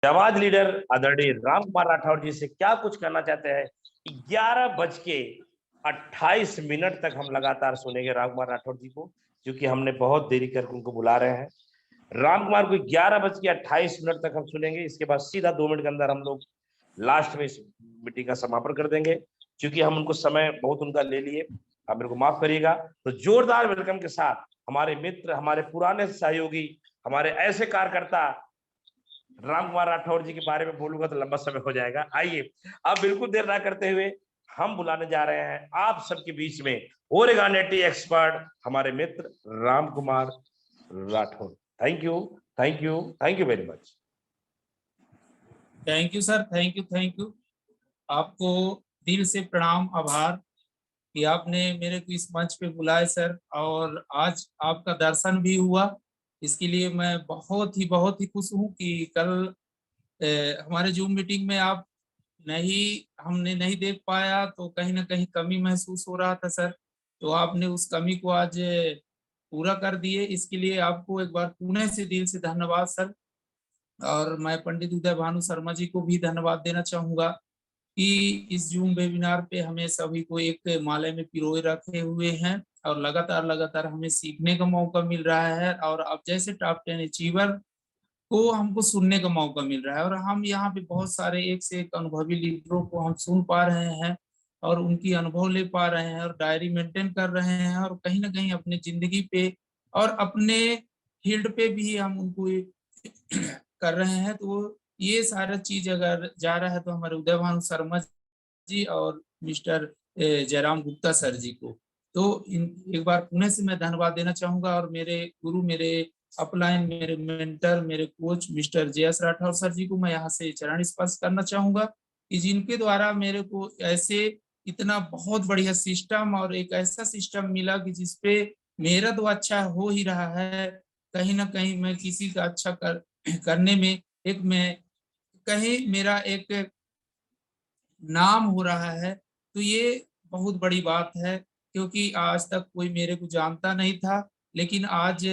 जाबाज leader आदरणीय राम कुमार राठौर जी से क्या कुछ करना चाहते हैं। 11:28 तक हम लगातार सुनेंगे राम कुमार राठौर जी को, क्योंकि हमने बहुत देरी करके उनको बुला रहे हैं। राम कुमार को 11:28 तक हम सुनेंगे। इसके बाद सीधा 2 मिनट के अंदर हम लोग लास्ट में इस मीटिंग का समापन कर देंगे, क्योंकि हम उनको समय बहुत उनका ले लिए। आप मेरे को माफ करिएगा। तो जोरदार वेलकम के साथ हमारे मित्र, हमारे पुराने सहयोगी, हमारे ऐसे कार्यकर्ता, राम कुमार राठौर जी के बारे में बोलूंगा तो लंबा समय हो जाएगा। आइए अब बिल्कुल देर ना करते हुए हम बुलाने जा रहे हैं आप सबके बीच में ओरेगानेटी एक्सपर्ट, हमारे मित्र Ram Kumar Rathore. Thank you, thank you, thank you very much. Thank you sir, thank you, thank you. आपको दिल से प्रणाम, आभार कि आपने मेरे को इस मंच पे बुलाए सर, और आज आपका दर्शन भी हुआ। इसके लिए मैं बहुत ही खुश हूँ कि कल हमारे जूम मीटिंग में आप हमने नहीं देख पाया, तो कहीं ना कहीं कमी महसूस हो रहा था सर। तो आपने उस कमी को आज पूरा कर दिए, इसके लिए आपको एक बार पुणे से दिल से धन्यवाद सर। और मैं पंडित उदय भानु शर्मा जी को भी धन्यवाद देना चाहूंगा कि इस जूम वेबिनार पे हमें सभी को एक माले में पिरोए रखे हुए हैं, और लगातार लगातार हमें सीखने का मौका मिल रहा है। और अब जैसे टॉप 10 अचीवर को हमको सुनने का मौका मिल रहा है, और हम यहाँ पे बहुत सारे एक से एक अनुभवी लीडरों को हम सुन पा रहे हैं, और उनकी अनुभव ले पा रहे हैं, और डायरी मेंटेन कर रहे हैं, और कहीं ना कहीं अपने जिंदगी पे और अपने फील्ड पे भी हम उनको कर रहे हैं। तो ये सारा चीज अगर जा रहा है तो हमारे उदय भानु शर्मा जी और मिस्टर जयराम गुप्ता सर जी को, तो एक बार पुणे से मैं धन्यवाद देना चाहूंगा। और मेरे गुरु, मेरे अपलाइन, मेरे मेंटर, मेरे coach mister J S. Rathore sir ji को मैं यहाँ से चरण स्पर्श करना चाहूंगा कि जिनके द्वारा मेरे को ऐसे इतना बहुत बढ़िया सिस्टम और एक ऐसा सिस्टम मिला कि जिसपे मेरा तो अच्छा हो ही रहा है, कहीं ना कहीं मैं किसी का अच्छा करने में एक मैं कहीं मेरा एक नाम हो रहा है। तो ये बहुत बड़ी बात है, क्योंकि आज तक कोई मेरे को जानता नहीं था, लेकिन आज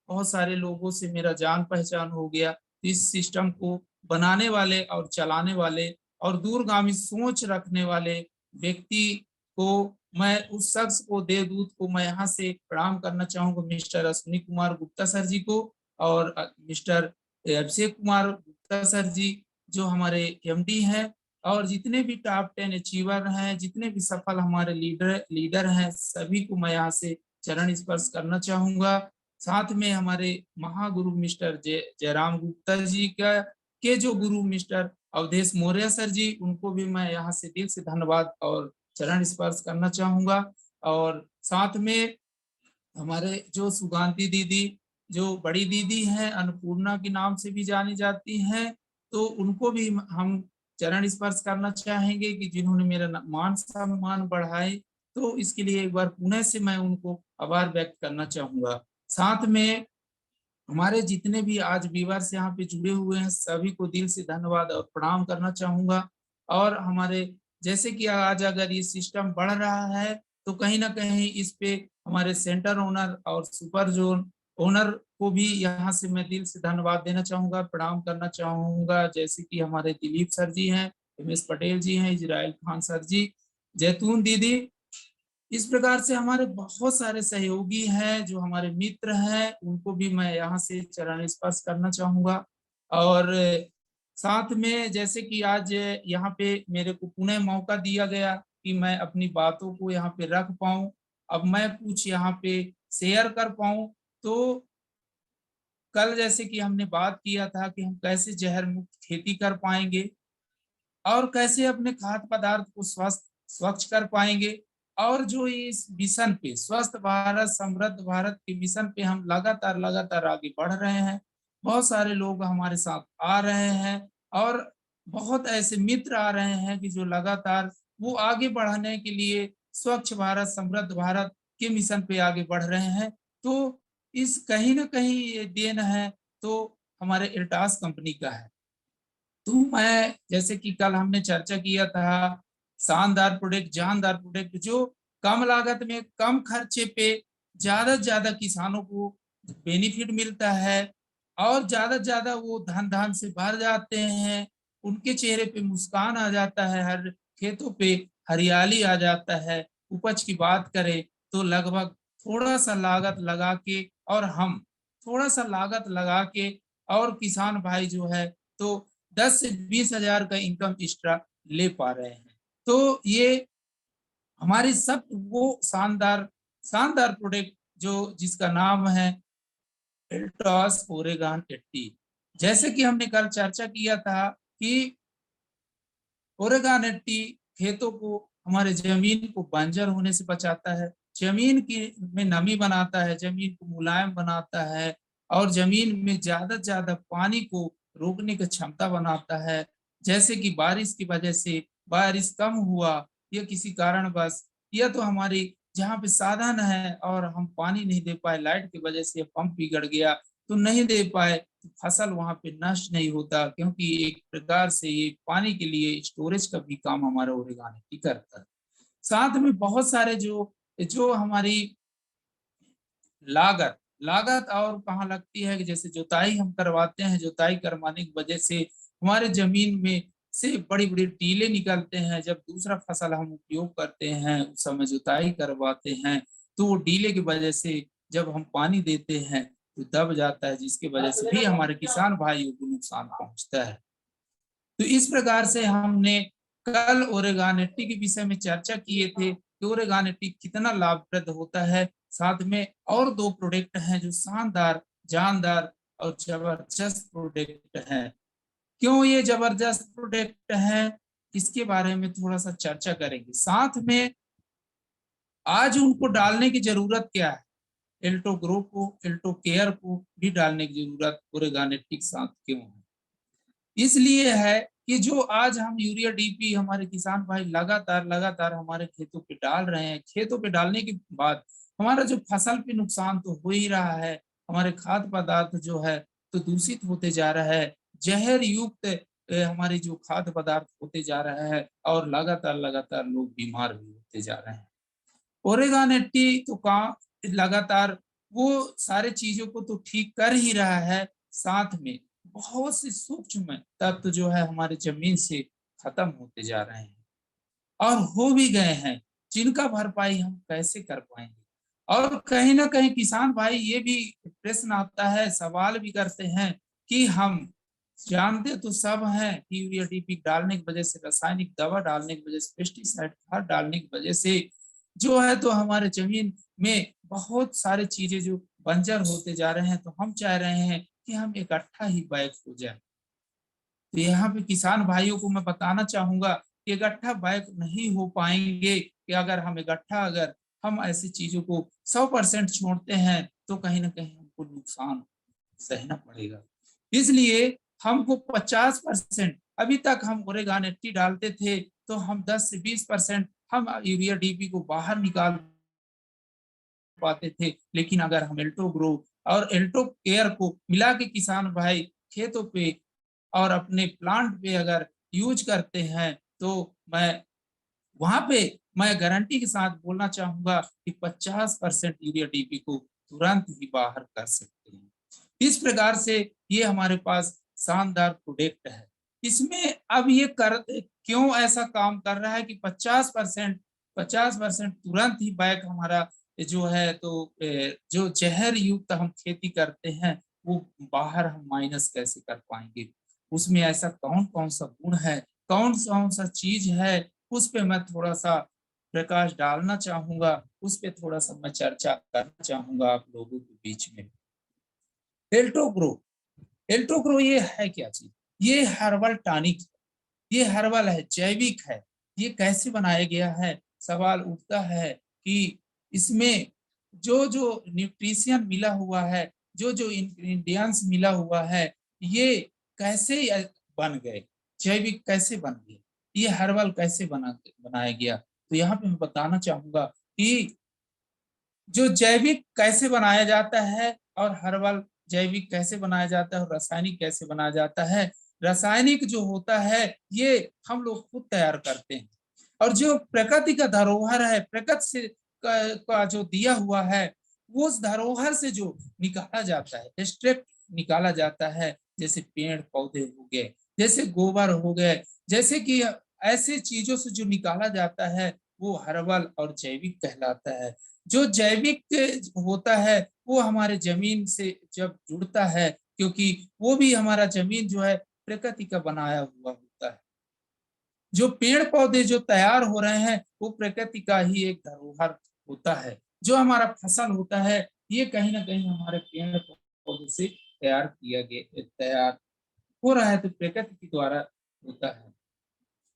बहुत सारे लोगों से मेरा जान पहचान हो गया। इस सिस्टम को बनाने वाले और चलाने वाले और दूरगामी सोच रखने वाले व्यक्ति को, मैं उस शख्स को, देवदूत को मैं यहाँ से प्रणाम करना चाहूंगा, मिस्टर अश्विनी कुमार गुप्ता सर जी को, और मिस्टर अभिषेक कुमार गुप्ता सर जी जो हमारे एमडी हैं, और जितने भी टॉप 10 अचीवर हैं, जितने भी सफल हमारे लीडर हैं, सभी को मैं यहाँ से चरण स्पर्श करना चाहूंगा। साथ में हमारे महागुरु मिस्टर जयराम गुप्ता जी का के जो गुरु मिस्टर अवधेश मौर्य सर जी, उनको भी मैं यहाँ से दिल से धन्यवाद और चरण स्पर्श करना चाहूंगा। और साथ में हमारे जो सुगांती दीदी, जो बड़ी दीदी हैं, अन्नपूर्णा के नाम से भी जानी जाती हैं, तो उनको भी हम चरण स्पर्श करना चाहेंगे कि जिन्होंने मेरा मान सम्मान बढ़ाए। तो इसके लिए एक बार पुणे से मैं उनको आभार व्यक्त करना चाहूंगा। साथ में हमारे जितने भी आज व्यूअर्स यहाँ पे जुड़े हुए हैं, सभी को दिल से धन्यवाद और प्रणाम करना चाहूंगा। और हमारे जैसे कि आज अगर ये सिस्टम बढ़ रहा है, तो कहीं ना कहीं इस पे हमारे सेंटर ओनर और सुपर जोन ओनर को भी यहाँ से मैं दिल से धन्यवाद देना चाहूंगा, प्रणाम करना चाहूंगा। जैसे कि हमारे दिलीप सर जी हैं, उमेश पटेल जी हैं, इजराइल खान सर जी, जैतून दीदी, इस प्रकार से हमारे बहुत सारे सहयोगी हैं जो हमारे मित्र हैं, उनको भी मैं यहाँ से चरण स्पर्श करना चाहूंगा। और साथ में जैसे कि आज यहाँ पे मेरे को पुनः मौका दिया गया कि मैं अपनी बातों को यहाँ पे रख पाऊं, अब मैं कुछ यहाँ पे शेयर कर पाऊं। तो कल जैसे कि हमने बात किया था कि हम कैसे जहर मुक्त खेती कर पाएंगे, और कैसे अपने खाद्य पदार्थ को स्वच्छ कर पाएंगे, और जो इस मिशन पे स्वस्थ भारत समृद्ध भारत के मिशन पे हम लगातार लगातार आगे बढ़ रहे हैं। बहुत सारे लोग हमारे साथ आ रहे हैं, और बहुत ऐसे मित्र आ रहे हैं कि जो लगातार वो आगे बढ़ाने के लिए स्वच्छ भारत समृद्ध भारत के मिशन पे आगे बढ़ रहे हैं। तो इस कहीं ना कहीं ये देन है तो हमारे इल्टास कंपनी का है। तो मैं जैसे कि कल हमने चर्चा किया था, शानदार प्रोडक्ट, जानदार प्रोडक्ट, जो कम लागत में कम खर्चे पे ज्यादा से ज्यादा किसानों को बेनिफिट मिलता है, और ज्यादा वो धन धान से भर जाते हैं, उनके चेहरे पे मुस्कान आ जाता है, हर खेतों पे हरियाली आ जाता है। उपज की बात करें तो लगभग थोड़ा सा लागत लगा के, और हम थोड़ा सा लागत लगा के, और किसान भाई जो है तो 10 से 20 हजार का इनकम एक्स्ट्रा ले पा रहे हैं। तो ये हमारी सब वो शानदार शानदार प्रोडक्ट जो जिसका नाम है एल्टॉस ओरेगान 80। जैसे कि हमने कल चर्चा किया था कि ओरेगान 80 खेतों को, हमारे जमीन को बंजर होने से बचाता है, जमीन की में नमी बनाता है, जमीन को मुलायम बनाता है, और जमीन में ज्यादा से ज्यादा पानी को रोकने की क्षमता बनाता है। जैसे कि बारिश की वजह से बारिश कम हुआ या किसी कारणवश, या तो हमारी जहाँ पे साधन है और हम पानी नहीं दे पाए, लाइट की वजह से पंप बिगड़ गया तो नहीं दे पाए, तो फसल वहां पे नष्ट नहीं होता, क्योंकि एक प्रकार से ये पानी के लिए स्टोरेज का भी काम हमारा ओरेगान करता है। साथ में बहुत सारे जो जो हमारी लागत लागत और कहाँ लगती है कि जैसे जुताई हम करवाते हैं, जुताई करवाने की वजह से हमारे जमीन में से बड़ी बड़ी टीले निकलते हैं। जब दूसरा फसल हम उपयोग करते हैं उस समय जुताई करवाते हैं, तो वो टीले की वजह से जब हम पानी देते हैं तो दब जाता है, जिसकी वजह से भी हमारे किसान भाइयों को नुकसान पहुंचता है। तो इस प्रकार से हमने कल ओरेगान 80 के विषय में चर्चा किए थे कि ओरेगान 80 कितना लाभप्रद होता है। साथ में और दो प्रोडक्ट हैं जो शानदार, जानदार और जबरदस्त प्रोडक्ट हैं। क्यों ये जबरदस्त प्रोडक्ट है, इसके बारे में थोड़ा सा चर्चा करेंगे। साथ में आज उनको डालने की जरूरत क्या है, एल्टो ग्रो को, एल्टो केयर को भी डालने की जरूरत ओरेगान 80 के साथ क्यों है? इसलिए है कि जो आज हम यूरिया डीपी हमारे किसान भाई लगातार लगातार हमारे खेतों पे डाल रहे हैं, खेतों पे डालने के बाद हमारा जो फसल पे नुकसान तो हो ही रहा है, हमारे खाद्य पदार्थ जो है तो दूषित होते जा रहा है, जहर युक्त हमारे जो खाद्य पदार्थ होते जा रहा है, और लगातार लगातार लोग बीमार भी होते जा रहे हैं। ओरेगान 80 तो का लगातार वो सारे चीजों को तो ठीक कर ही रहा है, साथ में बहुत से सूक्ष्म तत्व जो है हमारे जमीन से खत्म होते जा रहे हैं और हो भी गए हैं, जिनका भरपाई हम कैसे कर पाएंगे। और कहीं ना कहीं किसान भाई ये भी प्रश्न आता है, सवाल भी करते हैं कि हम जानते तो सब हैं कि यूरिया डीपी डालने की वजह से, रासायनिक दवा डालने की वजह से, पेस्टिसाइड खाद डालने की वजह से जो है तो हमारे जमीन में बहुत सारी चीजें जो बंजर होते जा रहे हैं, तो हम चाह रहे हैं कि हम इकट्ठा ही बैक हो जाए। तो यहाँ पे किसान भाइयों को मैं बताना चाहूंगा कि इकट्ठा बैक नहीं हो पाएंगे, कि अगर हम इकट्ठा अगर हम ऐसी चीजों को 100% छोड़ते हैं तो कहीं ना कहीं हमको नुकसान सहना पड़ेगा। इसलिए हमको 50%, अभी तक हम ओरेगान 80 डालते थे तो हम 10 से 20% हम यूरिया डीपी को बाहर निकाल पाते थे, लेकिन अगर हम एल्टो ग्रो और एल्टो केयर को मिला के किसान भाई खेतों पे और अपने प्लांट पे अगर यूज करते हैं, तो मैं वहां पे मैं गारंटी के साथ बोलना चाहूंगा कि 50% यूरिया डीपी को तुरंत ही बाहर कर सकते हैं। इस प्रकार से ये हमारे पास शानदार प्रोडक्ट है। इसमें अब ये कर क्यों ऐसा काम कर रहा है कि 50% तुरंत ही बैक हमारा जो है तो जो जहर युक्त हम खेती करते हैं वो बाहर हम माइनस कैसे कर पाएंगे। उसमें ऐसा कौन कौन सा गुण है, कौन कौन सा चीज है, उस पे मैं थोड़ा सा प्रकाश डालना चाहूंगा, उस पे थोड़ा सा मैं चर्चा करना चाहूंगा आप लोगों के बीच में। एल्टोग्रो, एल्टोग्रो ये है क्या चीज? ये हर्बल टॉनिक, ये हर्बल है, जैविक है। ये कैसे बनाया गया है, सवाल उठता है कि इसमें जो जो न्यूट्रिशन मिला हुआ है, जो जो इंग्रेडिएंट्स मिला हुआ है, ये कैसे बन गए, जैविक कैसे बन गए, ये हर्बल कैसे बनाया गया। तो यहाँ पे मैं बताना चाहूंगा कि जो जैविक कैसे बनाया जाता है और हर्बल जैविक कैसे बनाया जाता है और रासायनिक कैसे बनाया जाता है। रासायनिक जो होता है ये हम लोग खुद तैयार करते हैं, और जो प्रकृति का धरोहर है, प्रकृति से का जो दिया हुआ है, वो उस धरोहर से जो निकाला जाता है, एक्सट्रैक्ट निकाला जाता है, जैसे पेड़ पौधे हो गए, जैसे गोबर हो गए, जैसे कि ऐसे चीजों से जो निकाला जाता है वो हर्बल और जैविक कहलाता है। जो जैविक होता है वो हमारे जमीन से जब जुड़ता है, क्योंकि वो भी हमारा जमीन जो है प्रकृति का बनाया हुआ होता है। जो पेड़ पौधे जो तैयार हो रहे हैं वो प्रकृति का ही एक धरोहर होता है। जो हमारा फसल होता है ये कहीं ना कहीं हमारे पेड़ पौधे से तैयार हो रहा है, तो प्रकृति के द्वारा होता है।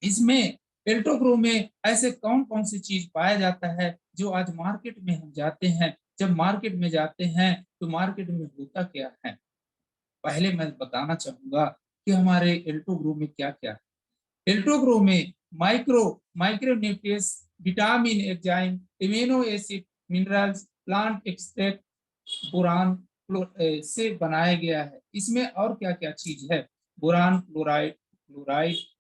इसमें एल्टोग्रो में ऐसे कौन कौन सी चीज पाया जाता है जो आज मार्केट में हम जाते हैं, जब मार्केट में जाते हैं तो मार्केट में होता क्या है। पहले मैं बताना चाहूंगा कि हमारे एल्टोग्रो में क्या क्या है। एल्टोग्रो में micronutrients, vitamin, enzyme, immuno acid, minerals, plant extract, boron से बनाया गया है। इसमें और क्या क्या चीज है, boron, chloride,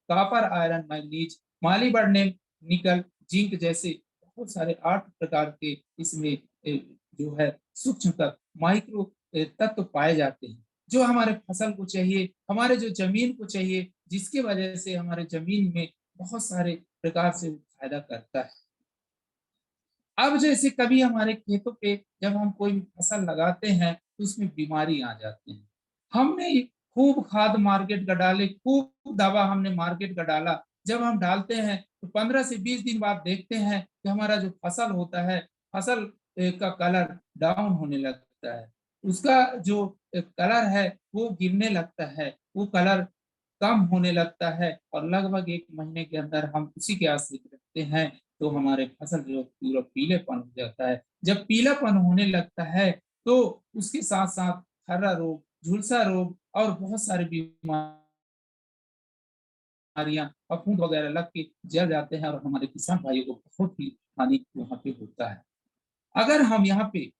copper, iron, manganese, molybdenum, निकल, जिंक जैसे बहुत सारे 8 प्रकार के इसमें जो है सूक्ष्म तत्व, माइक्रो तत्व पाए जाते हैं, जो हमारे फसल को चाहिए, हमारे जो जमीन को चाहिए, जिसकी वजह से हमारे जमीन में बहुत सारे प्रकार से फायदा करता है। अब जैसे कभी हमारे खेतों पे जब हम कोई फसल लगाते हैं तो उसमें बीमारी आ जाती है। हमने खूब खाद मार्केट का डाले, खूब दवा हमने मार्केट का डाला, जब हम डालते हैं तो 15 से 20 दिन बाद देखते हैं कि हमारा जो फसल होता है, फसल का कलर डाउन होने लगता है, उसका जो कलर है वो गिरने लगता है, वो कलर कम होने लगता है और लगभग 1 महीने के अंदर हम उसी के आश्रित रखते हैं तो हमारे फसल जो पूरा पीलेपन हो जाता है। जब पीलापन होने लगता है तो उसके साथ साथ खर्रा रोग, झुलसा रोग और बहुत सारी बीमारियां, फफूंद वगैरह लग के जल जाते हैं और हमारे किसान भाइयों को बहुत ही हानि वहां पे होता है। अगर हम यहाँ पे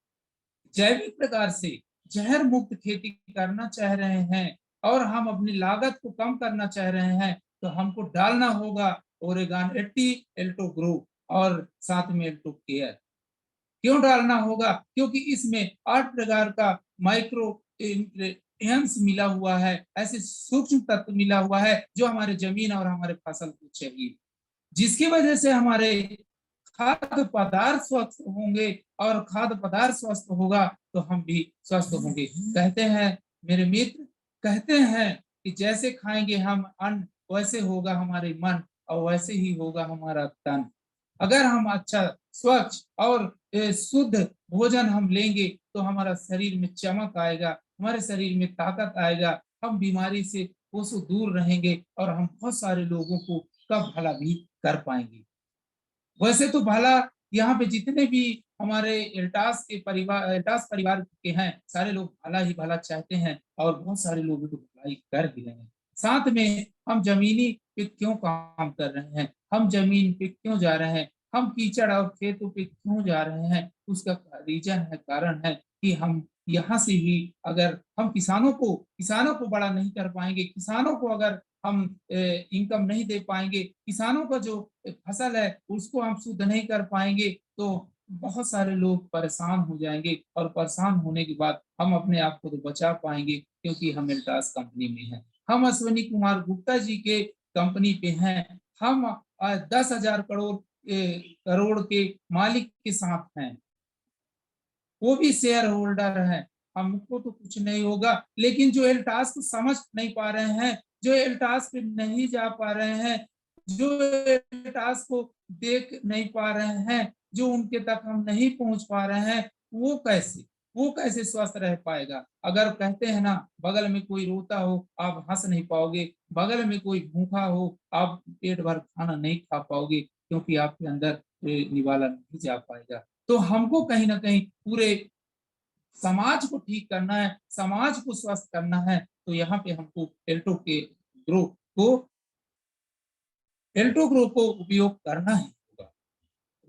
जैविक प्रकार से जहर मुक्त खेती करना चाह रहे हैं और हम अपनी लागत को कम करना चाह रहे हैं तो हमको डालना होगा ओरेगान 80, एल्टो ग्रो और साथ में एल्टो केयर। क्यों डालना होगा, क्योंकि इसमें 8 प्रकार का माइक्रो न्यूट्रिएंट्स मिला हुआ है, ऐसे सूक्ष्म तत्व मिला हुआ है जो हमारे जमीन और हमारे फसल को चाहिए, जिसकी वजह से हमारे खाद्य पदार्थ स्वस्थ होंगे और खाद्य पदार्थ स्वस्थ होगा तो हम भी स्वस्थ होंगे। कहते हैं मेरे मित्र, कहते हैं कि जैसे खाएंगे हम अन्न वैसे होगा हमारे मन और वैसे ही होगा हमारा तन। अगर हम अच्छा स्वच्छ और शुद्ध भोजन हम लेंगे तो हमारा शरीर में चमक आएगा, हमारे शरीर में ताकत आएगा, हम बीमारी से कोसों दूर रहेंगे और हम बहुत सारे लोगों को का भला भी कर पाएंगे। वैसे तो भला यहाँ पे जितने भी हमारे एल्टास परिवार के हैं सारे लोग भला ही भला चाहते हैं और बहुत सारे लोगों को भलाई कर भी रहे हैं। साथ में हम जमीनी पे क्यों काम कर रहे हैं, हम जमीन पे क्यों जा रहे हैं, हम कीचड़ और खेतों पे क्यों जा रहे हैं, उसका रीजन है, कारण है कि हम यहाँ से ही अगर हम किसानों को बड़ा नहीं कर पाएंगे, किसानों को अगर हम इनकम नहीं दे पाएंगे, किसानों का जो फसल है उसको हम शुद्ध नहीं कर पाएंगे तो बहुत सारे लोग परेशान हो जाएंगे और परेशान होने के बाद हम अपने आप को तो बचा पाएंगे क्योंकि हम एल्टास कंपनी में हैं, हम अश्विनी कुमार गुप्ता जी के कंपनी पे हैं, हम 10,000 करोड़ के मालिक के साथ हैं, वो भी शेयर होल्डर है, हमको तो कुछ नहीं होगा। लेकिन जो एल्टास को समझ नहीं पा रहे हैं, जो एल्टास पे नहीं जा पा रहे हैं, जो एल्टास को देख नहीं पा रहे हैं, जो उनके तक हम नहीं पहुंच पा रहे हैं, वो कैसे स्वस्थ रह पाएगा। अगर कहते हैं ना बगल में कोई रोता हो आप हंस नहीं पाओगे, बगल में कोई भूखा हो आप पेट भर खाना नहीं खा पाओगे क्योंकि आपके अंदर निवाला नहीं जा पाएगा। तो हमको कहीं ना कहीं पूरे समाज को ठीक करना है, समाज को स्वस्थ करना है, तो यहाँ पे हमको ग्रो को एल्टो ग्रो को उपयोग करना ही होगा।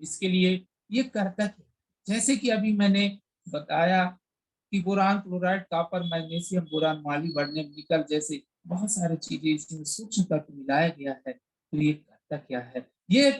इसके लिए ये कर्तव्य है, जैसे कि अभी मैंने बताया कि boron, chloride, copper, magnesium, boron, molybdenum, निकल जैसे बहुत सारी चीजें इसमें सूक्ष्म तत्व मिलाया गया है। तो ये कर्तव्य क्या है, ये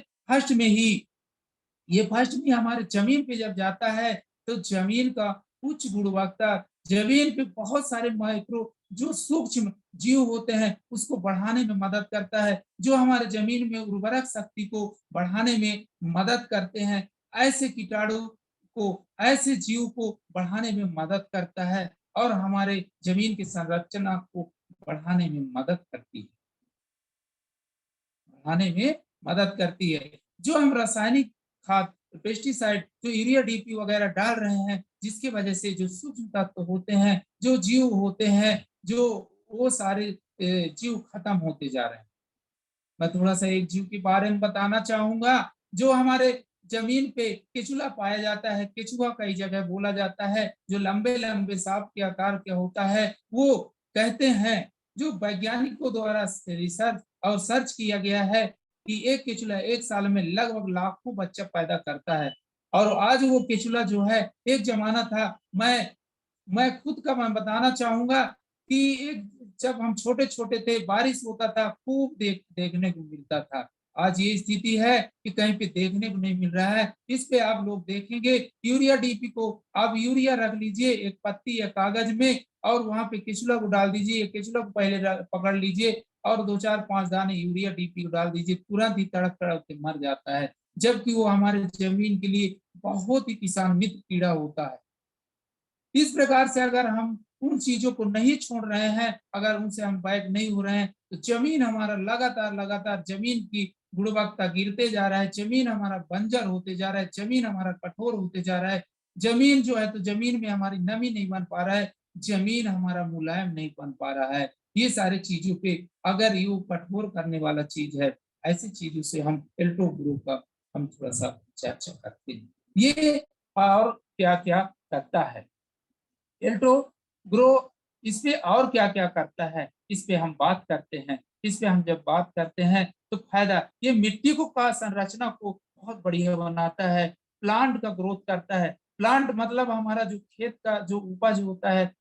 फर्स्ट में हमारे जमीन पे जब जाता है तो जमीन का उच्च गुणवत्ता जमीन पे बहुत सारे माइक्रो जो सूक्ष्म जीव होते हैं उसको बढ़ाने में मदद करता है, जो हमारे जमीन में उर्वरक शक्ति को बढ़ाने में मदद करते हैं। ऐसे कीटाणु को, ऐसे जीव को बढ़ाने में मदद करता है और हमारे जमीन की संरचना को बढ़ाने में मदद करती है, बढ़ाने में मदद करती है। जो हम रासायनिक खाद, पेस्टिसाइड, जो यूरिया डीपी वगैरह डाल रहे हैं, जिसकी वजह से जो सूक्ष्म तत्व होते हैं, जो जीव होते हैं, जो वो सारे जीव खत्म होते जा रहे हैं। मैं थोड़ा सा एक जीव के बारे में बताना चाहूंगा, जो हमारे जमीन पे केचुला पाया जाता है, केचुआ कई जगह बोला जाता है, जो लंबे लंबे सांप के आकार का होता है। वो कहते हैं, जो वैज्ञानिकों द्वारा रिसर्च और सर्च किया गया है कि एक केचुला एक साल में लगभग लाखों बच्चा पैदा करता है। और आज वो केचुला जो है, एक जमाना था, मैं खुद का मैं बताना चाहूंगा कि एक जब हम छोटे छोटे थे, बारिश होता था, खूब देखने को मिलता था। आज ये स्थिति है कि कहीं पे देखने को नहीं मिल रहा है। इस पे आप लोग देखेंगे, यूरिया डीपी को आप यूरिया रख लीजिए एक पत्ती या कागज में, और वहां पे केचुला को डाल दीजिए, केचुला को पहले पकड़ लीजिए और 2 4 5 दाने यूरिया डीपी को डाल दीजिए, तुरंत ही तड़प तड़प के मर जाता है। जबकि वो हमारे जमीन के लिए बहुत ही किसान मित्र कीड़ा होता है। इस प्रकार से अगर हम उन चीजों को नहीं छोड़ रहे हैं, अगर उनसे हम बैक नहीं हो रहे हैं, तो जमीन हमारा लगातार लगातार जमीन की गुणवत्ता गिरते जा रहा है, जमीन हमारा बंजर होते जा रहा है, जमीन हमारा कठोर होते जा रहा है। जमीन जो है, तो जमीन में हमारी नमी नहीं बन पा रहा है, जमीन हमारा मुलायम नहीं बन पा रहा है। ये सारे चीजों पे अगर ये कठोर करने वाला चीज है, ऐसी चीजों से हम एल्टो ग्रुप का हम थोड़ा सा चर्चा करते हैं। ये और क्या क्या करता है एल्टो ग्रो, इस पे और क्या क्या करता है, इस पे हम बात करते हैं। इस पे हम जब बात करते हैं तो फायदा, ये मिट्टी को का संरचना को बहुत बढ़िया बनाता है, प्लांट का ग्रोथ करता है। प्लांट मतलब हमारा जो खेत का जो उपज होता है,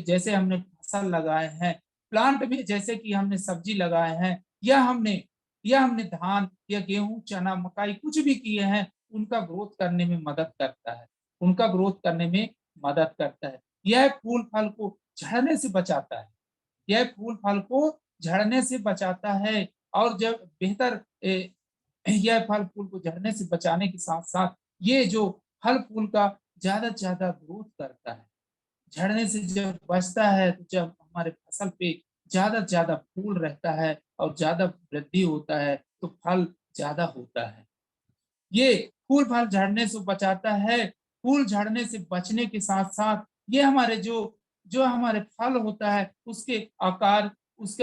जैसे हमने फसल लगाए हैं, प्लांट में जैसे कि हमने सब्जी लगाए हैं, या हमने धान या गेहूं चना मकाई कुछ भी किए हैं, उनका ग्रोथ करने में मदद करता है, उनका ग्रोथ करने में मदद करता है। यह फूल फल को झड़ने से बचाता है, यह फूल फल को झड़ने से बचाता है। और जब बेहतर यह फल फूल को झड़ने से बचाने के साथ साथ ये जो फल फूल का ज्यादा से ज्यादा ग्रोथ करता है, झड़ने से जब बचता है, तो जब हमारे फसल पे ज्यादा से ज्यादा फूल रहता है और ज्यादा वृद्धि होता है, तो फल ज्यादा होता है। ये फूल फल झड़ने से बचाता है। फूल झड़ने से बचने के साथ साथ ये हमारे जो जो हमारे फल होता है, उसके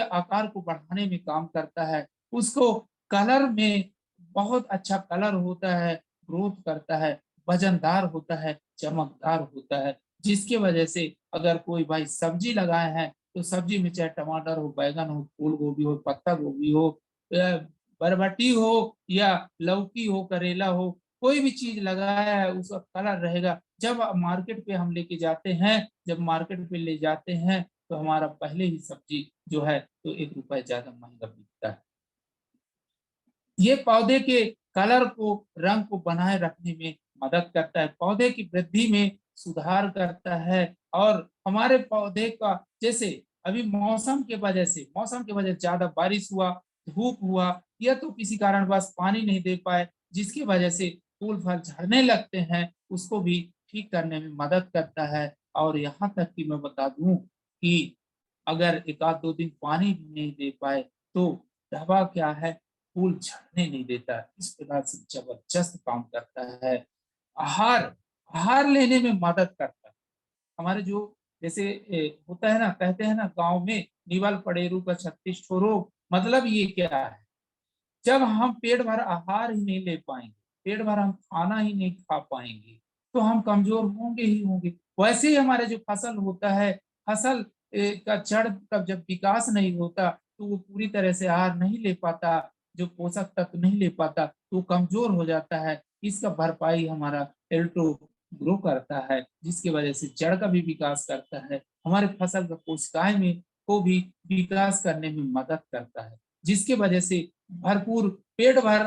आकार को बढ़ाने में काम करता है। उसको कलर में बहुत अच्छा कलर होता है, ग्रोथ करता है, वजनदार होता है, चमकदार होता है। जिसकी वजह से अगर कोई भाई सब्जी लगाए हैं, तो सब्जी में चाहे टमाटर हो, बैगन हो, फूल गोभी हो, पत्ता गोभी हो, बरबटी हो, या लौकी हो, करेला हो, कोई भी चीज लगाया है उसका कलर रहेगा। जब मार्केट पे हम लेके जाते हैं, जब मार्केट पे ले जाते हैं, तो हमारा पहले ही सब्जी जो है तो 1 रुपए ज्यादा महंगा बिकता है। ये पौधे के कलर को, रंग को बनाए रखने में मदद करता है, पौधे की वृद्धि में सुधार करता है। और हमारे पौधे का, जैसे अभी मौसम के वजह से ज्यादा बारिश हुआ, धूप हुआ, या तो किसी कारणवश पानी नहीं दे पाए, जिसकी वजह से फूल फल झड़ने लगते हैं, उसको भी ठीक करने में मदद करता है। और यहाँ तक कि मैं बता दूं कि अगर 1 आध 2 दिन पानी भी नहीं दे पाए, तो दवा क्या है, फूल झड़ने नहीं देता। इस प्रकार से जबरदस्त काम करता है। आहार आहार लेने में मदद करता है। हमारे जो जैसे होता है ना, कहते हैं ना गांव में, निवल पड़ेरू का 36 ठो रोग, मतलब ये क्या है, जब हम पेट भर आहार ही नहीं ले पाएंगे, पेट भर हम खाना ही नहीं खा पाएंगे, तो हम कमजोर होंगे ही होंगे। वैसे ही हमारे जो फसल होता है, फसल का जड़ का जब विकास नहीं होता, तो वो पूरी तरह से आहार नहीं ले पाता, जो पोषक तत्व नहीं ले पाता, तो वो कमजोर हो जाता है। इसका भरपाई हमारा एल्टो ग्रो करता है, जिसकी वजह से जड़ का भी विकास करता है, हमारे फसल का कोशिकाएं में को भी विकास करने में मदद करता है, जिसकी वजह से भरपूर पेट भर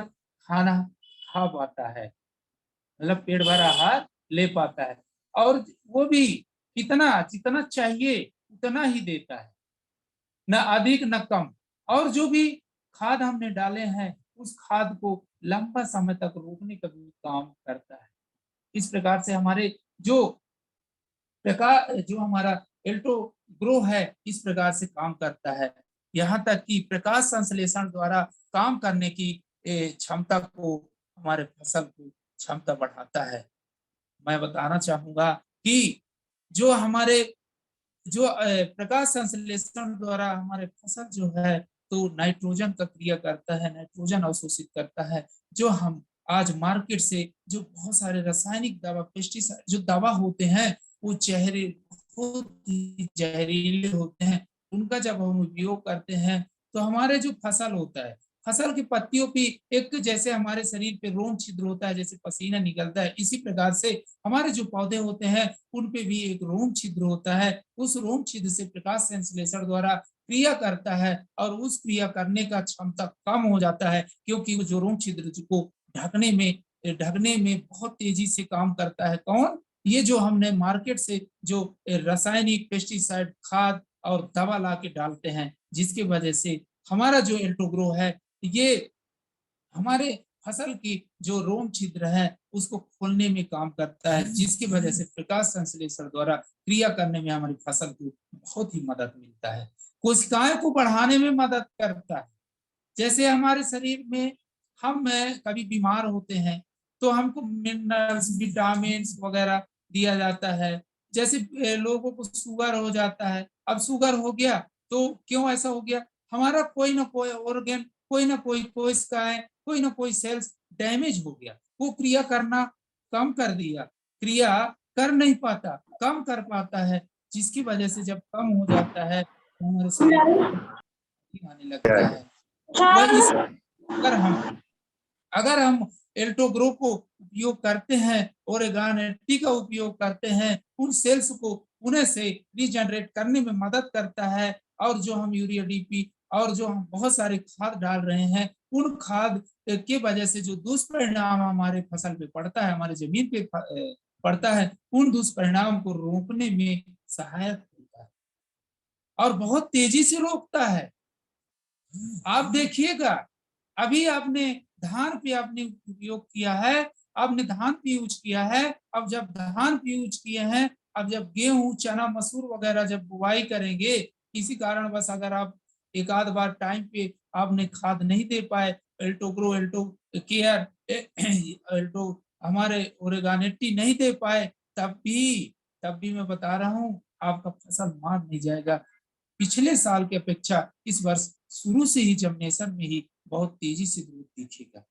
खाना खा पाता है, मतलब पेट भर आहार ले पाता है। और वो भी इतना जितना चाहिए उतना ही देता है, न अधिक न कम। और जो भी खाद हमने डाले हैं उस खाद को लंबा समय तक रोकने का भी काम करता है। इस प्रकार से हमारे जो जो हमारा एल्टो ग्रो है इस प्रकार से काम करता है। यहाँ तक कि प्रकाश संश्लेषण द्वारा काम करने की क्षमता को, हमारे फसल को क्षमता बढ़ाता है। मैं बताना चाहूंगा कि जो हमारे जो प्रकाश संश्लेषण द्वारा हमारे फसल जो है तो नाइट्रोजन का क्रिया करता है, नाइट्रोजन अवशोषित करता है। जो हम आज मार्केट से जो बहुत सारे रासायनिक दवा, पेस्टिसाइड जो दवा होते हैं वो बहुत ही जहरीले होते हैं। उनका जब हम उपयोग करते हैं तो हमारे जो फसल होता है, फसल की पत्तियों पे एक जैसे हमारे शरीर पे रोम छिद्र होता है, जैसे पसीना निकलता है, इसी प्रकार से हमारे जो पौधे होते हैं उन पे भी एक रोम छिद्र होता है। उस रोम छिद्र से प्रकाश संश्लेषण द्वारा क्रिया करता है और उस क्रिया करने का क्षमता कम हो जाता है, क्योंकि जो रोम छिद्र को ढकने में बहुत तेजी से काम करता है। कौन? ये जो हमने मार्केट से जो रासायनिक पेस्टिसाइड, खाद और दवा ला के डालते हैं, जिसकी वजह से हमारा जो एल्टोग्रो है ये हमारे फसल की जो रोम छिद्र है उसको खोलने में काम करता है, जिसकी वजह से प्रकाश संश्लेषण द्वारा क्रिया करने में हमारी फसल को बहुत ही मदद मिलता है। कोशिकाएं को बढ़ाने में मदद करता है। जैसे हमारे शरीर में हम कभी बीमार होते हैं तो हमको मिनरल्स, विटामिन वगैरह दिया जाता है। जैसे लोगों को शुगर हो जाता है, अब शुगर हो गया तो क्यों ऐसा हो गया? हमारा कोई ना कोई ऑर्गन, कोई ना कोई कोशिकाएं, कोई ना कोई सेल्स डैमेज हो गया, वो क्रिया करना कम कर दिया, क्रिया कर नहीं पाता, कम कर पाता है, जिसकी वजह से जब कम हो जाता है तो हमारे शरीर आने लगता है। वह इस अगर हम एल्टोग्रो को उपयोग करते हैं, ओरेगान एटी का उपयोग करते हैं, उन सेल्स को पुनः से रीजनरेट करने में मदद करता है। और जो हम यूरिया, डीपी और जो हम बहुत सारे खाद डाल रहे हैं उन खाद के वजह से जो दुष्परिणाम हमारे फसल पे पड़ता है, हमारे जमीन पे पड़ता है, उन दुष्परिणाम को रोकने में सहायक होता है और बहुत तेजी से रोकता है। आप देखिएगा, अभी आपने धान पे आपने उपयोग किया है, आपने धान पे यूज किया है। अब जब धान पे यूज किए हैं, अब जब गेहूं, चना, मसूर वगैरह जब बुआई करेंगे, किसी कारण बस अगर आप एक आध बार टाइम पे आपने खाद नहीं दे पाए, एल्टोग्रो, एल्टो केयर, एल्टो हमारे ओरेगानेटी नहीं दे पाए, तब भी मैं बता रहा हूँ आपका फसल मार नहीं जाएगा। पिछले साल की अपेक्षा इस वर्ष शुरू से ही जर्मिनेशन में ही बहुत तेजी से ग्रोथ दिखेगा।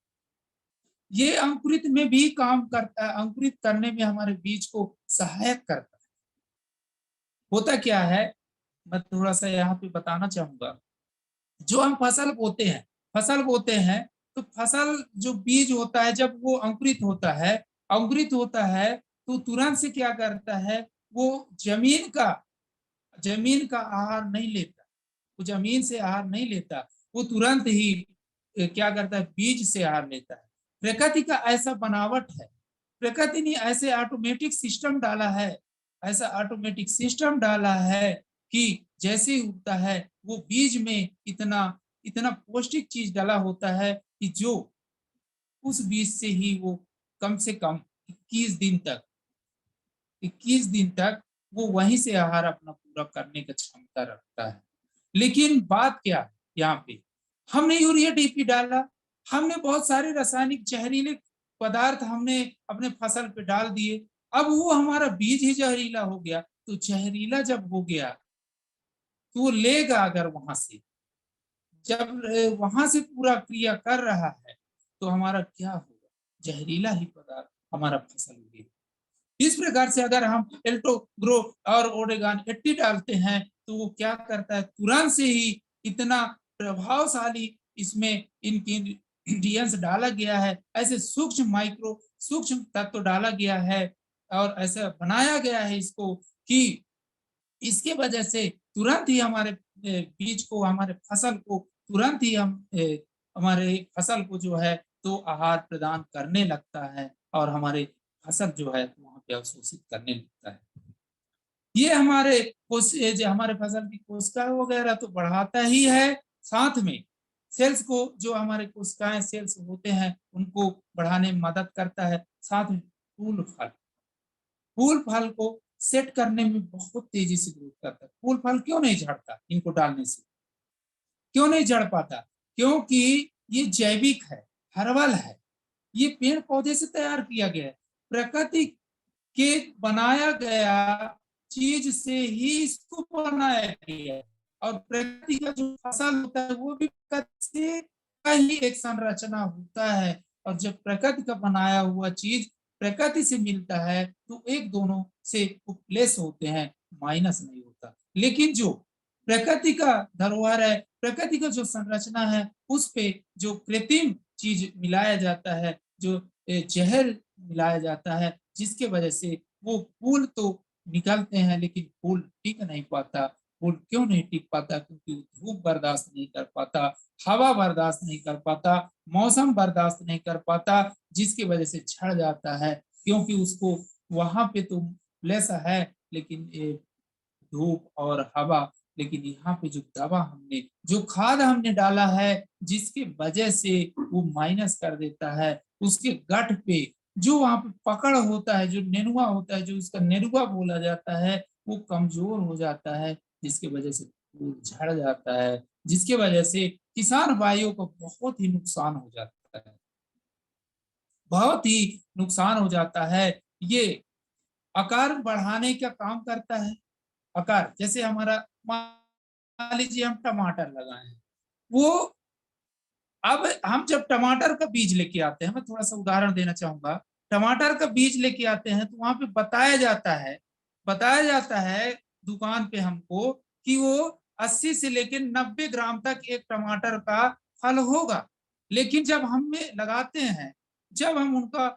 ये अंकुरित में भी काम करता है, अंकुरित करने में हमारे बीज को सहायक करता है। होता क्या है, मैं थोड़ा सा यहाँ पे बताना चाहूंगा। जो हम फसल बोते हैं तो फसल जो बीज होता है जब वो अंकुरित होता है तो तुरंत से क्या करता है, वो जमीन का आहार नहीं लेता, वो जमीन से आहार नहीं लेता, वो तुरंत ही क्या करता है, बीज से आहार लेता है। प्रकृति का ऐसा बनावट है, प्रकृति ने ऐसा ऑटोमेटिक सिस्टम डाला है कि जैसे ही उगता है वो बीज में इतना इतना पौष्टिक चीज डाला होता है कि जो उस बीज से ही वो कम से कम 21 दिन तक वो वहीं से आहार अपना पूरा करने की क्षमता रखता है। लेकिन बात क्या है, यहाँ पे हमने यूरिया, डीपी डाला, हमने बहुत सारे रासायनिक जहरीले पदार्थ हमने अपने फसल पे डाल दिए, अब वो हमारा बीज ही जहरीला हो गया। तो जहरीला जब हो गया तो वो लेगा अगर वहां से, जब वहां से पूरा क्रिया कर रहा है तो हमारा क्या होगा, जहरीला ही पदार्थ हमारा फसल उगेगा। इस प्रकार से अगर हम एल्टो ग्रो और ओरेगान 80 डालते हैं तो वो क्या करता है, तुरंत से ही इतना प्रभावशाली इसमें इंग्रेडिएंट्स डाला गया है, ऐसे सूक्ष्म तत्व डाला गया है और ऐसा बनाया गया है इसको कि इसके वजह से तुरंत ही हमारे बीज को, हमारे फसल को तुरंत ही हमारे फसल को जो है तो आहार प्रदान करने लगता है और हमारे फसल जो है वहां पे अवशोषित करने लगता है। ये हमारे जो हमारे फसल की कोशिका वगैरह तो बढ़ाता ही है, साथ में सेल्स को, जो हमारे कोशिकाएं सेल्स होते हैं उनको बढ़ाने में मदद करता है। साथ में फूल फल को सेट करने में बहुत तेजी से ग्रोथ करता है। फूल फल क्यों नहीं झड़ता इनको डालने से, क्यों नहीं झड़ पाता? क्योंकि ये जैविक है, हर्बल है, ये पेड़ पौधे से तैयार किया गया है, प्रकृति के बनाया गया चीज से ही इसको बनाया गया है। और प्रकृति का जो फसल होता है वो भी प्रकृति का ही एक संरचना होता है। और जब प्रकृति का बनाया हुआ चीज प्रकृति से मिलता है तो एक दोनों से प्लस होते हैं, माइनस नहीं होता। लेकिन जो प्रकृति का धरोहर है, प्रकृति का जो संरचना है, उस पे जो कृत्रिम चीज मिलाया जाता है, जो जहर मिलाया जाता है, जिसके वजह से वो फूल तो निकलते हैं लेकिन फूल टिक नहीं पाता। फूल क्यों नहीं टिक पाता? क्योंकि धूप बर्दाश्त नहीं कर पाता, हवा बर्दाश्त नहीं कर पाता, मौसम बर्दाश्त नहीं कर पाता, जिसकी वजह से झड़ जाता है। क्योंकि उसको वहां पे तो प्लस है, लेकिन धूप और हवा, लेकिन यहाँ पे जो दवा हमने, जो खाद हमने डाला है, जिसकी वजह से वो माइनस कर देता है उसके गठ पे, जो वहां पे पकड़ होता है, जो नेनुआ होता है, जो इसका नेरुआ बोला जाता है, वो कमजोर हो जाता है, जिसकी वजह से फूल झड़ जाता है, जिसकी वजह से किसान भाइयों को बहुत ही नुकसान हो जाता है, बहुत ही नुकसान हो जाता है। ये आकार बढ़ाने का काम करता है। आकार, जैसे हमारा मान लीजिए हम टमाटर लगाए हैं, वो अब हम जब टमाटर का बीज लेके आते हैं, मैं थोड़ा सा उदाहरण देना चाहूंगा। टमाटर का बीज लेके आते हैं तो वहां पे बताया जाता है दुकान पे हमको कि वो 80 से लेकर 90 ग्राम तक एक टमाटर का फल होगा। लेकिन जब हमें लगाते हैं, जब हम उनका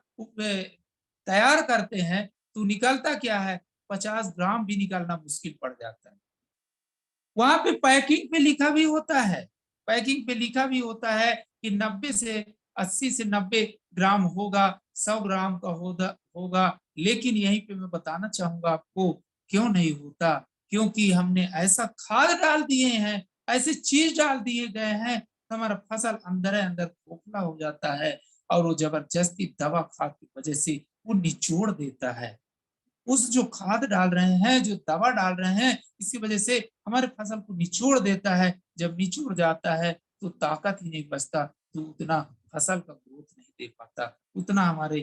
तैयार करते हैं, तो निकलता क्या है, 50 ग्राम भी निकालना मुश्किल पड़ जाता है। वहां पे पैकिंग पे लिखा भी होता है, पैकिंग पे लिखा भी होता है कि 90 से 80 से 90 ग्राम होगा, 100 ग्राम का होगा। लेकिन यहीं पे मैं बताना चाहूंगा आपको, क्यों नहीं होता? क्योंकि हमने ऐसा खाद डाल दिए हैं, ऐसे चीज डाल दिए गए हैं, तो हमारा फसल अंदर अंदर खोखला हो जाता है, और वो जबरदस्ती दवा खाद की वजह से वो निचोड़ देता है। उस जो खाद डाल रहे हैं, जो दवा डाल रहे हैं, इसी वजह से हमारे फसल को निचोड़ देता है। जब निचोड़ जाता है तो ताकत ही नहीं बचता, तो उतना फसल का ग्रोथ नहीं दे पाता, उतना हमारे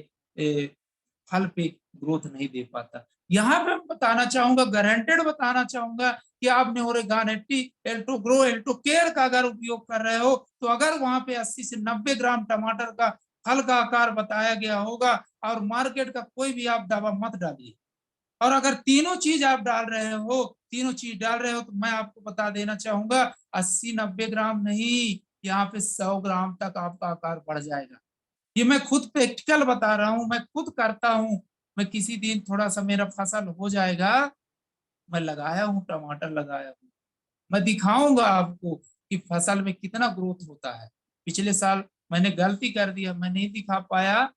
फल पे ग्रोथ नहीं दे पाता। यहाँ पे मैं बताना चाहूंगा, गारंटेड बताना चाहूंगा कि आपने ओरेगान 80 एल्टो ग्रो एल्टो केयर का अगर उपयोग कर रहे हो, तो अगर वहां पे 80 से 90 ग्राम टमाटर का फल का आकार बताया गया होगा, और मार्केट का कोई भी आप दवा मत डालिए। और अगर तीनों चीज आप डाल रहे हो, तीनों चीज डाल रहे हो, तो मैं आपको बता देना चाहूंगा 80-90 ग्राम नहीं, यहाँ पे 100 ग्राम तक आपका आकार बढ़ जाएगा। ये मैं खुद प्रैक्टिकल बता रहा हूँ, मैं खुद करता हूँ। मैं किसी दिन थोड़ा सा मेरा फसल हो जाएगा, मैं लगाया हूँ, टमाटर लगाया हूँ, मैं दिखाऊंगा आपको कि फसल में कितना ग्रोथ होता है। पिछले साल मैंने गलती कर दिया, मैं नहीं दिखा पाया,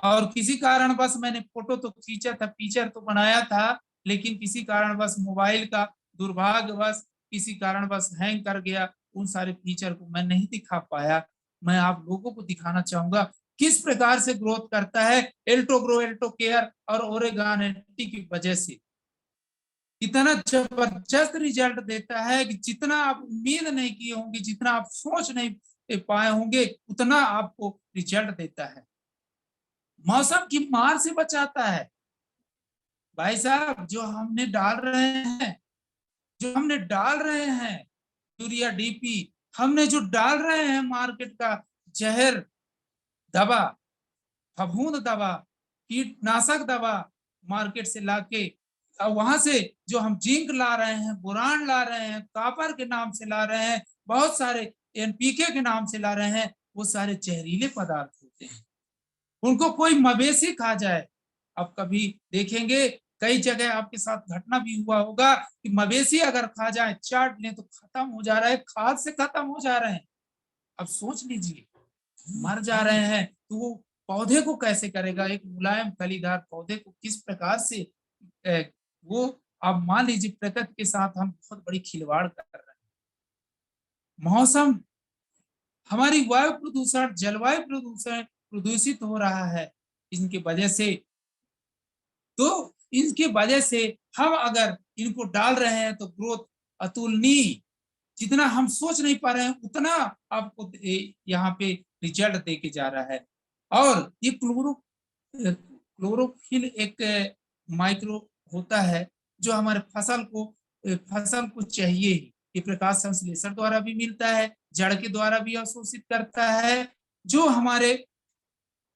और किसी कारणवश मैंने फोटो तो खींचा था, पिक्चर तो बनाया था, लेकिन किसी कारणवश मोबाइल का दुर्भाग्यवश किसी कारणवश हैंग कर गया, उन सारे फीचर को मैं नहीं दिखा पाया। मैं आप लोगों को दिखाना चाहूंगा किस प्रकार से ग्रोथ करता है एल्टो ग्रो एल्टो केयर और ओरेगान एंटी की वजह से। इतना जबरदस्त रिजल्ट देता है कि जितना आप उम्मीद नहीं किए होंगे, जितना आप सोच नहीं पाए होंगे, उतना आपको रिजल्ट देता है। मौसम की मार से बचाता है। भाई साहब, जो हमने डाल रहे हैं, जो हमने डाल रहे हैं यूरिया डीपी, हमने जो डाल रहे हैं मार्केट का जहर दवा, फफूंद दवा, कीटनाशक दवा मार्केट से लाके, वहां से जो हम जिंक ला रहे हैं, बोरान ला रहे हैं, कॉपर के नाम से ला रहे हैं, बहुत सारे एनपीके के नाम से ला रहे हैं, वो सारे जहरीले पदार्थ होते हैं। उनको कोई मवेशी खा जाए, आप कभी देखेंगे कई जगह आपके साथ घटना भी हुआ होगा कि मवेशी अगर खा जाए, चाट लें, तो खत्म हो जा रहा है, खाद से खत्म हो जा रहे हैं। अब सोच लीजिए, मर जा रहे हैं, तो वो पौधे को कैसे करेगा? एक मुलायम फलीदार पौधे को किस प्रकार से वो अब मान लीजिए प्रकृति के साथ हम बहुत बड़ी खिलवाड़ कर रहे हैं। मौसम, हमारी वायु प्रदूषण, जलवायु प्रदूषण प्रदूषित हो रहा है इनके वजह से। तो इनके वजह से हम अगर इनको डाल रहे हैं तो ग्रोथ अतुलनीय, जितना हम सोच नहीं पा रहे हैं उतना आपको यहाँ पे रिजल्ट दे के जा रहा है। और ये क्लोरोफिल एक माइक्रो होता है जो हमारे फसल को चाहिए ही। ये प्रकाश संश्लेषण द्वारा भी मिलता है, जड़ के द्वारा भी अवशोषित करता है। जो हमारे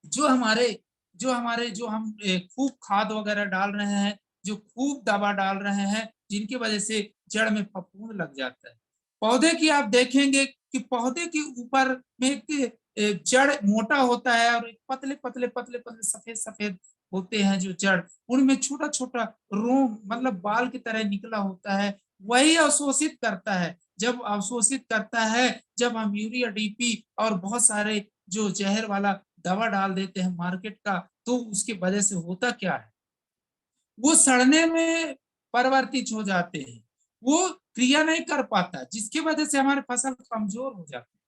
जो हमारे जो हम खूब खाद वगैरह डाल रहे हैं, जो खूब दवा डाल रहे हैं, जिनकी वजह से जड़ में फफूंद लग जाता है। पौधे की आप देखेंगे कि पौधे के ऊपर में एक जड़ मोटा होता है और पतले पतले पतले पतले सफेद सफेद होते हैं जो जड़, उनमें छोटा छोटा रोम मतलब बाल की तरह निकला होता है। वही अवशोषित करता है। जब अवशोषित करता है, जब हम यूरिया, डीपी और बहुत सारे जो जहर वाला दवा डाल देते हैं मार्केट का, तो उसके वजह से होता क्या है, वो सड़ने में परिवर्तित हो जाते हैं, वो क्रिया नहीं कर पाता, जिसकी वजह से हमारे फसल कमजोर हो जाती है।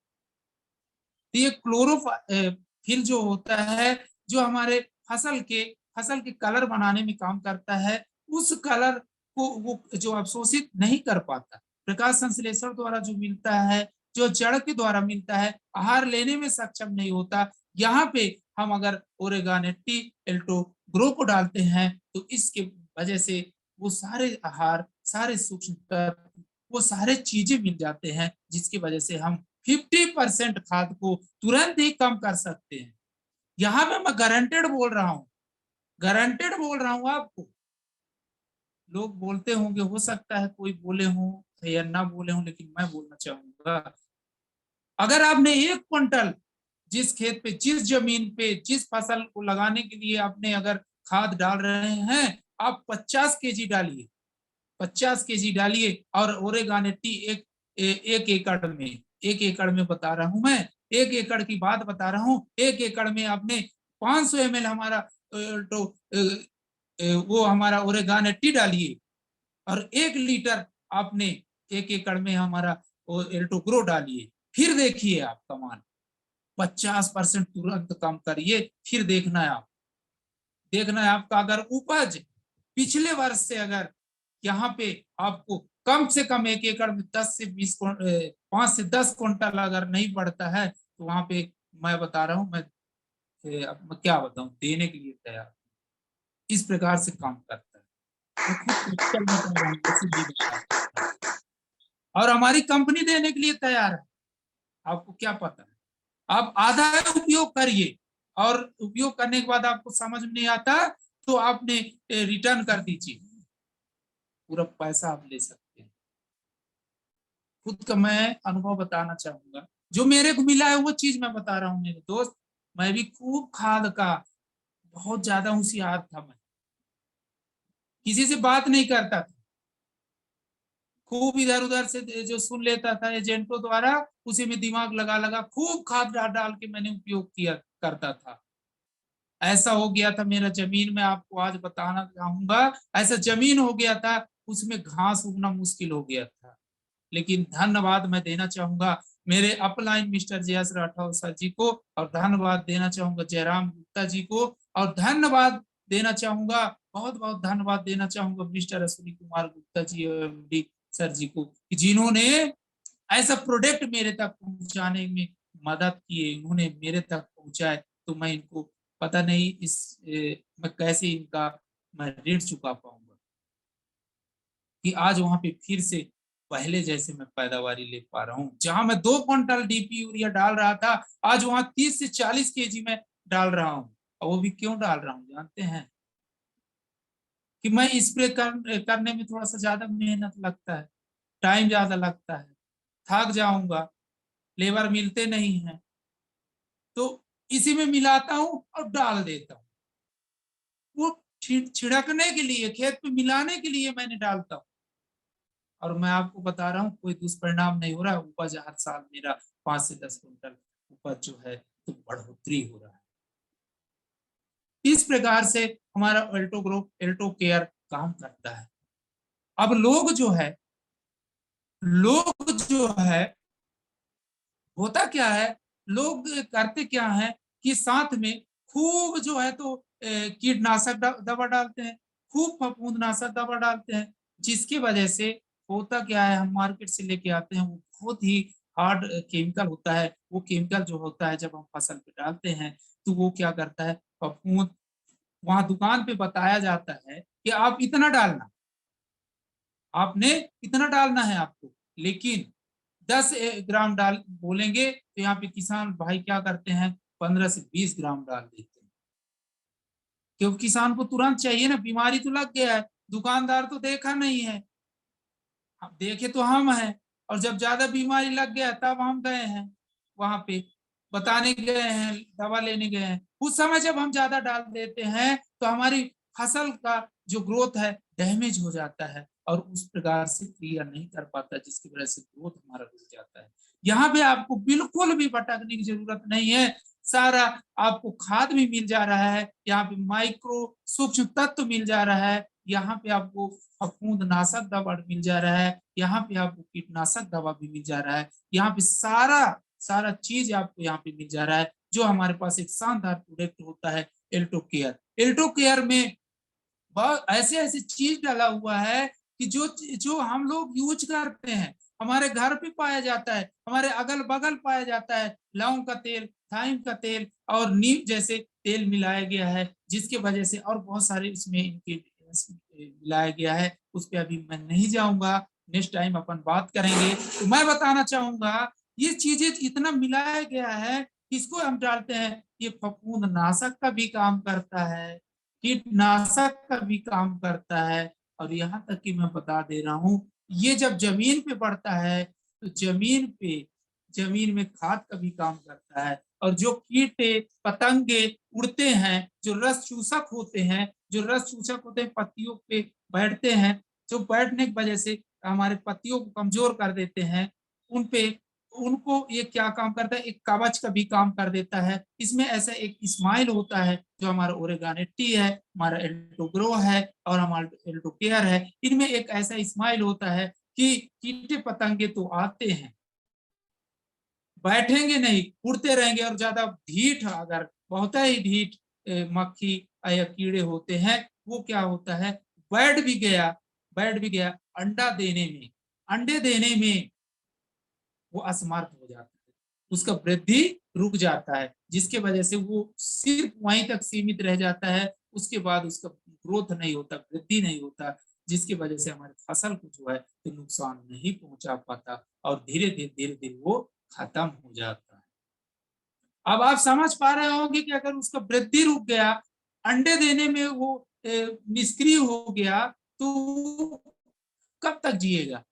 तो ये क्लोरोफिल जो होता है, जो हमारे फसल के कलर बनाने में काम करता है, उस कलर को वो जो अवशोषित नहीं कर पाता, प्रकाश संश्लेषण द्वारा जो मिलता है, जो जड़ के द्वारा मिलता है, आहार लेने में सक्षम नहीं होता। यहाँ पे हम अगर ओरेगानेटी एल्टो ग्रो को डालते हैं तो इसके वजह से वो सारे आहार, सारे सूक्ष्म तत्व, वो सारे चीजें मिल जाते हैं, जिसकी वजह से हम 50% खाद को तुरंत ही कम कर सकते हैं। यहाँ पे मैं गारंटेड बोल रहा हूँ, गारंटेड बोल रहा हूँ आपको। लोग बोलते होंगे, हो सकता है कोई बोले हों या ना बोले हों, लेकिन मैं बोलना चाहूंगा, अगर आपने 1 क्विंटल जिस खेत पे, जिस जमीन पे, जिस फसल को लगाने के लिए आपने अगर खाद डाल रहे हैं, आप 50 kg डालिए, 50 kg डालिए। और ओरेगानेटी एक एकड़ में, 1 एकड़ में बता रहा हूं मैं, 1 एकड़ की बात बता रहा हूं। 1 एकड़ में आपने 500 ml हमारा तो वो हमारा ओरेगानेटी डालिए, और 1 लीटर आपने 1 एकड़ में हमारा एल्टोग्रो डालिए। फिर देखिए आप कमाल, 50% तुरंत कम करिए। फिर देखना है आप, देखना है आपका अगर उपज पिछले वर्ष से अगर यहाँ पे आपको कम से कम 1 एकड़ में 10 से 20 5 से 10 क्विंटल अगर नहीं बढ़ता है, तो वहां पे मैं बता रहा हूँ, मैं क्या बताऊं, देने के लिए तैयार। इस प्रकार से काम करता है। मैं खुद प्रैक्टिकल बता रहा हूँ, ऐसे भी बता सकता हूँ। और हमारी कंपनी देने के लिए तैयार है। आपको क्या पता है, आप आधा उपयोग करिए, और उपयोग करने के बाद आपको समझ में नहीं आता तो आपने रिटर्न कर दीजिए, पूरा पैसा आप ले सकते हैं। खुद का मैं अनुभव बताना चाहूंगा, जो मेरे को मिला है वो चीज मैं बता रहा हूँ मेरे दोस्त। मैं भी खूब खाद का बहुत ज्यादा होशियार था, मैं किसी से बात नहीं करता था, खूब इधर उधर से जो सुन लेता था एजेंटों द्वारा, उसी में दिमाग लगा लगा खूब खाद डाल डाल के मैंने उपयोग किया करता था। ऐसा हो गया था मेरा जमीन में, आपको आज बताना चाहूंगा, ऐसा जमीन हो गया था, उसमें घास उगना मुश्किल हो गया था। लेकिन धन्यवाद मैं देना चाहूंगा मेरे अपलाइन मिस्टर जयस राठौर सर जी को, और धन्यवाद देना चाहूंगा जयराम गुप्ता जी को, और धन्यवाद देना चाहूंगा, बहुत बहुत धन्यवाद देना चाहूंगा मिस्टर अश्विनी कुमार गुप्ता जी और MD सर जी को, जिन्होंने ऐसा प्रोडक्ट मेरे तक पहुंचाने में मदद किए, उन्होंने मेरे तक पहुंचाए। तो मैं इनको पता नहीं मैं कैसे इनका मैं ऋण चुका पाऊंगा, कि आज वहां पे फिर से पहले जैसे मैं पैदावारी ले पा रहा हूँ। जहां मैं 2 क्विंटल डीपी यूरिया डाल रहा था, आज वहां 30 से 40 kg में डाल रहा हूँ। और वो भी क्यों डाल रहा हूँ जानते हैं, कि मैं स्प्रे करने में थोड़ा सा ज्यादा मेहनत लगता है, टाइम ज्यादा लगता है, थक जाऊंगा, लेबर मिलते नहीं है, तो इसी में मिलाता हूँ और डाल देता हूँ। वो छिड़कने के लिए, खेत में मिलाने के लिए मैंने डालता हूँ। और मैं आपको बता रहा हूँ कोई दुष्परिणाम नहीं हो रहा। उपज हर साल मेरा 5 से 10 क्विंटल उपज जो है तो बढ़ोतरी हो रहा है। इस प्रकार से हमारा एल्टो ग्रुप, एल्टो केयर काम करता है। अब लोग जो है होता क्या है, लोग करते क्या है कि साथ में खूब जो है तो कीटनाशक दवा डालते हैं, खूब फफूंदनाशक दवा डालते हैं, जिसकी वजह से होता क्या है, हम मार्केट से लेके आते हैं, वो बहुत ही हार्ड केमिकल होता है। वो केमिकल जो होता है जब हम फसल पे डालते हैं तो वो क्या करता है, फफूंद, वहां दुकान पे बताया जाता है कि आप इतना डालना, आपने इतना डालना है आपको, लेकिन 10 ग्राम डाल बोलेंगे तो यहाँ पे किसान भाई क्या करते हैं, 15 से 20 ग्राम डाल देते हैं, क्योंकि किसान को तुरंत चाहिए ना, बीमारी तो लग गया है, दुकानदार तो देखा नहीं है, अब देखे तो हम हैं, और जब ज्यादा बीमारी लग गया तब हम गए हैं वहां पे बताने गए हैं, दवा लेने गए हैं। उस समय जब हम ज्यादा डाल देते हैं तो हमारी फसल का जो ग्रोथ है डैमेज हो जाता है और उस प्रकार से क्रिया नहीं कर पाता, जिसकी वजह से ग्रोथ हमारा रुक जाता है। यहाँ पे आपको बिल्कुल भी भटकने की जरूरत नहीं है, सारा आपको खाद भी मिल जा रहा है, यहाँ पे माइक्रो सूक्ष्म तत्व मिल जा रहा है, यहाँ पे आपको फफूंदनाशक दवा मिल जा रहा है, यहाँ पे आपको कीटनाशक दवा भी मिल जा रहा है, यहाँ पे सारा सारा चीज आपको यहाँ पे मिल जा रहा है। जो हमारे पास एक शानदार प्रोडक्ट होता है एल्टो केयर, एल्टो केयर में बहुत ऐसे ऐसे चीज डाला हुआ है कि जो जो हम लोग यूज करते हैं, हमारे घर पे पाया जाता है, हमारे अगल बगल पाया जाता है, लौंग का तेल, थाइम का तेल और नीम जैसे तेल मिलाया गया है, जिसके वजह से और बहुत सारे इसमें इंग्रेडिएंट्स मिलाया गया है, उस पर अभी मैं नहीं जाऊंगा, नेक्स्ट टाइम अपन बात करेंगे। तो मैं बताना चाहूंगा ये चीजें इतना मिलाया गया है, किसको हम डालते हैं, ये फफूंदनाशक का भी काम करता है, कीटनाशक का भी काम करता है, और यहाँ तक कि मैं बता दे रहा हूँ ये जब जमीन पे पड़ता है तो जमीन में खाद का भी काम करता है, और जो कीटे पतंगे उड़ते हैं, जो रस चूसक होते हैं, पत्तियों पे बैठते हैं, जो बैठने की वजह से हमारे पत्तियों को कमजोर कर देते हैं, उन पे उनको ये क्या काम करता है, एक कवच का भी काम कर देता है। इसमें ऐसा एक स्माइल होता है जो हमारा ओरेगानेटी है, हमारा एल्टोग्रो है और हमारा एल्टो केयर है, इनमें एक ऐसा स्माइल होता है कि कीटे पतंगे तो आते हैं, बैठेंगे नहीं, उड़ते रहेंगे, और ज्यादा ढीठ अगर बहुत ही ढीठ मक्खी या कीड़े होते हैं, वो क्या होता है, बैठ भी गया अंडे देने में वो असमर्थ हो जाता है, उसका वृद्धि रुक जाता है, जिसके वजह से वो सिर्फ वहीं तक सीमित रह जाता है, उसके बाद उसका ग्रोथ नहीं होता, वृद्धि नहीं होता, जिसकी वजह से हमारे फसल को जो है तो नुकसान नहीं पहुंचा पाता और धीरे धीरे वो खत्म हो जाता है। अब आप समझ पा रहे होंगे कि अगर उसका वृद्धि रुक गया, अंडे देने में वो निष्क्रिय हो गया, तो कब तक जिएगा,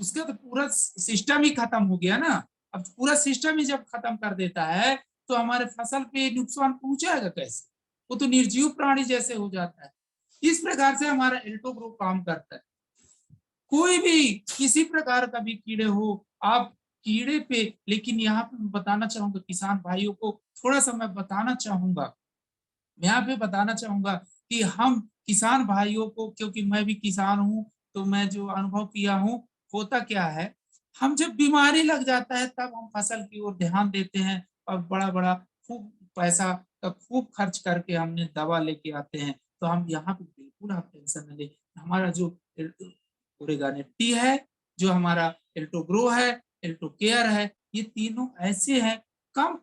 उसका तो पूरा सिस्टम ही खत्म हो गया ना। अब पूरा सिस्टम ही जब खत्म कर देता है तो हमारे फसल पे नुकसान पहुंचाएगा कैसे, वो तो निर्जीव प्राणी जैसे हो जाता है। इस प्रकार से हमारा एल्टो ग्रुप काम करता है। कोई भी किसी प्रकार का भी कीड़े हो, आप कीड़े पे, लेकिन यहाँ पे मैं बताना चाहूंगा किसान भाइयों को, थोड़ा सा मैं बताना चाहूंगा, यहाँ पे बताना चाहूंगा कि हम किसान भाइयों को, क्योंकि मैं भी किसान हूँ, तो मैं जो अनुभव किया हूँ, होता क्या है, हम जब बीमारी लग जाता है तब हम फसल की ओर ध्यान देते हैं और बड़ा बड़ा खूब पैसा का खूब खर्च करके हमने दवा लेके आते हैं। तो हम यहाँ पे बिल्कुल आप टेंशन न ले, हमारा जो ओरेगानेटी है, जो हमारा एल्टोग्रो है, एल्टो केयर है, ये तीनों ऐसे हैं कम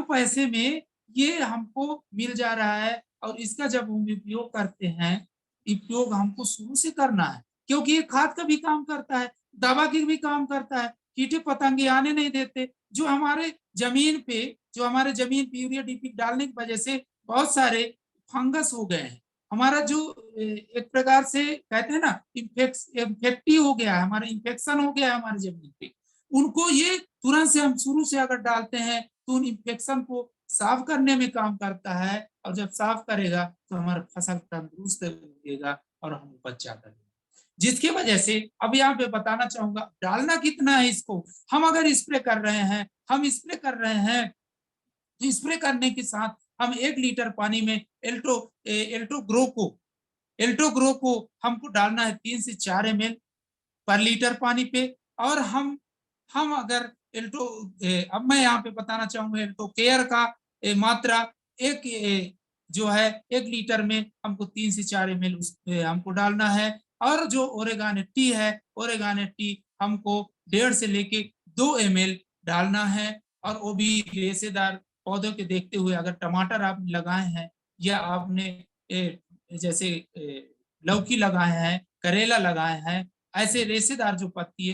पैसे में ये हमको मिल जा रहा है, और इसका जब हम उपयोग करते हैं, उपयोग हमको शुरू से करना है, क्योंकि ये खाद का भी काम करता है, दवा की भी काम करता है, कीटे पतंगे आने नहीं देते, जो हमारे जमीन पे यूरिया डीपी डालने की वजह से बहुत सारे फंगस हो गए हैं, हमारा जो एक प्रकार से कहते हैं ना इन्फेक्टिव हो गया है, हमारा इन्फेक्शन हो गया है हमारे जमीन पे, उनको ये तुरंत से हम शुरू से अगर डालते हैं तो उन इन्फेक्शन को साफ करने में काम करता है, और जब साफ करेगा तो हमारा फसल तंदुरुस्त रहेगा और हम उपज ज्यादा लेंगे, जिसकी वजह से अब यहाँ पे बताना चाहूंगा डालना कितना है इसको। हम अगर स्प्रे कर रहे हैं तो स्प्रे करने के साथ हम 1 लीटर पानी में एल्टो ग्रो को हमको डालना है 3 से 4 ml पर लीटर पानी पे। और हम अगर अब मैं यहाँ पे बताना चाहूंगा एल्टो केयर का मात्रा जो है 1 लीटर में हमको 3 से 4 ml हमको डालना है। और जो ओरेगान टी है, ओरेगान टी हमको 1.5 से लेके 2 ml डालना है। और वो भी रेशेदार पौधों के देखते हुए, अगर टमाटर आप लगाए हैं या आपने जैसे लौकी लगाए हैं, करेला लगाए हैं, ऐसे रेशेदार जो पत्ती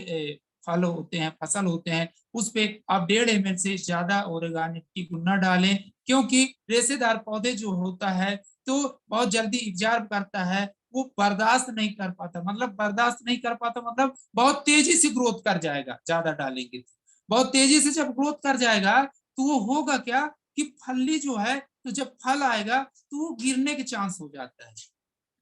फल होते हैं, फसल होते हैं, उस पे आप 1.5 ml से ज्यादा ओरेगानिक की न डालें, क्योंकि रेशेदार पौधे जो होता है तो बहुत जल्दी एब्जॉर्ब करता है, वो बर्दाश्त नहीं कर पाता। मतलब बहुत तेजी से ग्रोथ कर जाएगा, ज्यादा डालेंगे तो बहुत तेजी से जब ग्रोथ कर जाएगा तो वो होगा क्या कि फली जो है, तो जब फल आएगा तो वो गिरने के चांस हो जाता है,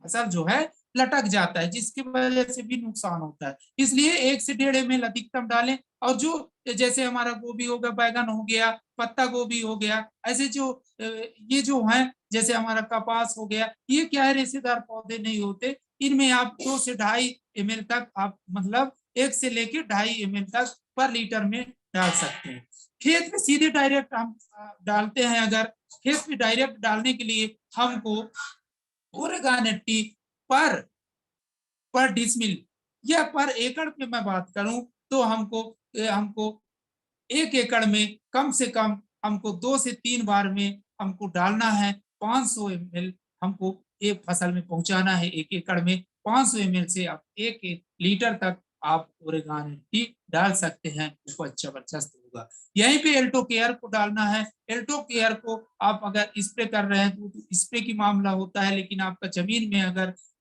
फसल जो है लटक जाता है, जिसकी वजह से भी नुकसान होता है। इसलिए 1 से 1.5 ml अधिकतम डालें। और जो जैसे हमारा गोभी हो गया, बैगन हो गया, पत्ता गोभी हो गया, ऐसे जो ये जो है, जैसे हमारा कपास हो गया, ये क्या है, रेशेदार पौधे नहीं होते, इनमें आप 2 से 2.5 ml तक आप मतलब 1 से लेके 2.5 ml तक पर लीटर में डाल सकते हैं। खेत में सीधे डायरेक्ट हम डालते हैं, अगर खेत में डायरेक्ट डालने के लिए हमको ओरेगान टी पर डिसमिल या पर एकड़ पे मैं बात करूं तो हमको 1 एकड़ में कम से कम हमको 2 से 3 बार में हमको डालना है। 500 ml हमको एक फसल में पहुंचाना है। 1 एकड़ में 500 ml से आप 1 लीटर तक आप ओरेगान टी डाल सकते हैं, उपज जबरदस्त होगा। यहीं पे एल्टो केयर को डालना है। एल्टो केयर को आप अगर स्प्रे कर रहे हैं तो स्प्रे की मामला होता है, लेकिन आपका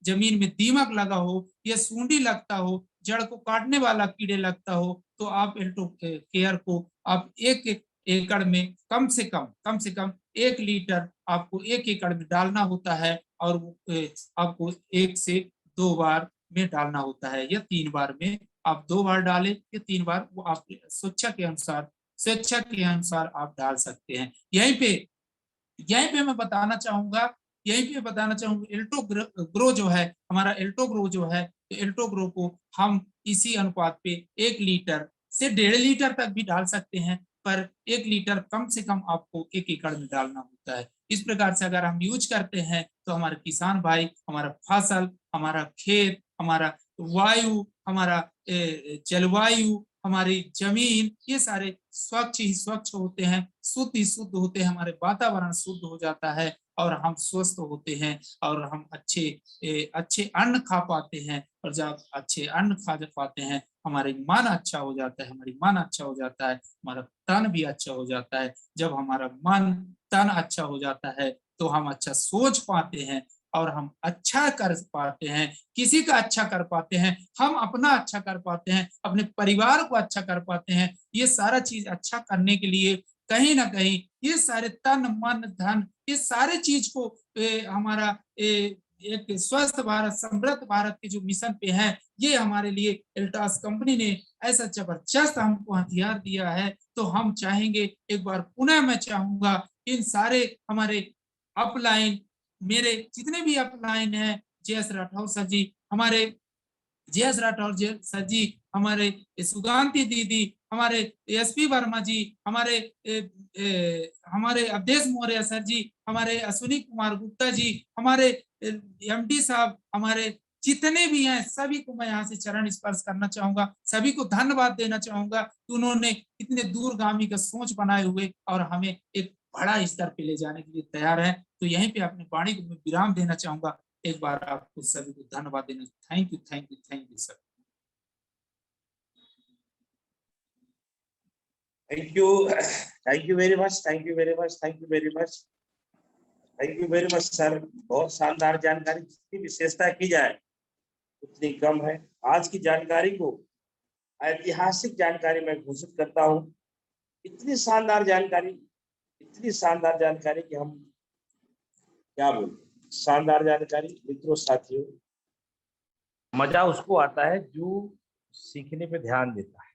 जमीन में दीमक लगा हो या सूंडी लगता हो, जड़ को काटने वाला कीड़े लगता हो, तो आप एल्टो केयर को आप 1 एकड़ में कम से कम 1 लीटर आपको 1 एकड़ में डालना होता है। और वो आपको 1 से 2 बार में डालना होता है, या 3 बार में आप 2 बार डालें या 3 बार, वो आप स्वेच्छा के अनुसार आप डाल सकते हैं। यहीं पे मैं बताना चाहूंगा, एल्टो ग्रो जो है, हमारा एल्टो ग्रो जो है, तो एल्टो ग्रो को हम इसी अनुपात पे 1 लीटर से 1.5 लीटर तक भी डाल सकते हैं, पर 1 लीटर कम से कम आपको 1 एकड़ में डालना होता है। इस प्रकार से अगर हम यूज करते हैं तो हमारे किसान भाई, हमारा फसल, हमारा खेत, हमारा वायु, हमारा जलवायु, हमारी जमीन, ये सारे स्वच्छ ही स्वच्छ होते हैं, शुद्ध ही शुद्ध होते हैं, हमारे वातावरण शुद्ध हो जाता है और हम स्वस्थ होते हैं और हम अच्छे अन्न खा पाते हैं। और जब अच्छे अन्न खा पाते हैं, हमारे मन अच्छा हो जाता है, हमारा तन भी अच्छा हो जाता है। जब हमारा मन तन अच्छा हो जाता है तो हम अच्छा सोच पाते हैं और हम अच्छा कर पाते हैं, किसी का अच्छा कर पाते हैं, हम अपना अच्छा कर पाते हैं, अपने परिवार को अच्छा कर पाते हैं। ये सारा चीज अच्छा करने के लिए कहीं ना कहीं ये सारे तन मन धन, ये सारे चीज को हमारा एक स्वस्थ भारत समृद्ध भारत के जो मिशन पे है, ये हमारे लिए एल्टास कंपनी ने ऐसा जबरदस्त हमको हथियार दिया है। तो हम चाहेंगे, एक बार पुनः मैं चाहूंगा, इन सारे हमारे अपलाइन, मेरे जितने भी अपलाइन है, JS राठौर सर जी, हमारे JS राठौर सर जी, हमारे सुगांती दीदी, हमारे SP वर्मा जी, हमारे अवधेश मौर्य सर जी, हमारे अश्विनी कुमार गुप्ता जी, हमारे MD साहब, हमारे जितने भी हैं सभी को मैं यहाँ से चरण स्पर्श करना चाहूंगा, सभी को धन्यवाद देना चाहूंगा कि उन्होंने इतने दूरगामी का सोच बनाए हुए और हमें एक बड़ा स्तर पे ले जाने के लिए तैयार है। तो यहीं पे अपनी वाणी को मैं विराम देना चाहूंगा। एक बार आपको सभी को धन्यवाद देना। Thank you sir. Thank you very much, sir. बहुत शानदार जानकारी, जितनी विशेषता की जाए उतनी कम है। आज की जानकारी को ऐतिहासिक जानकारी मैं घोषित करता हूँ। इतनी शानदार जानकारी कि हम क्या बोले। शानदार जानकारी मित्रों, साथियों, मजा उसको आता है जो सीखने पे ध्यान देता है,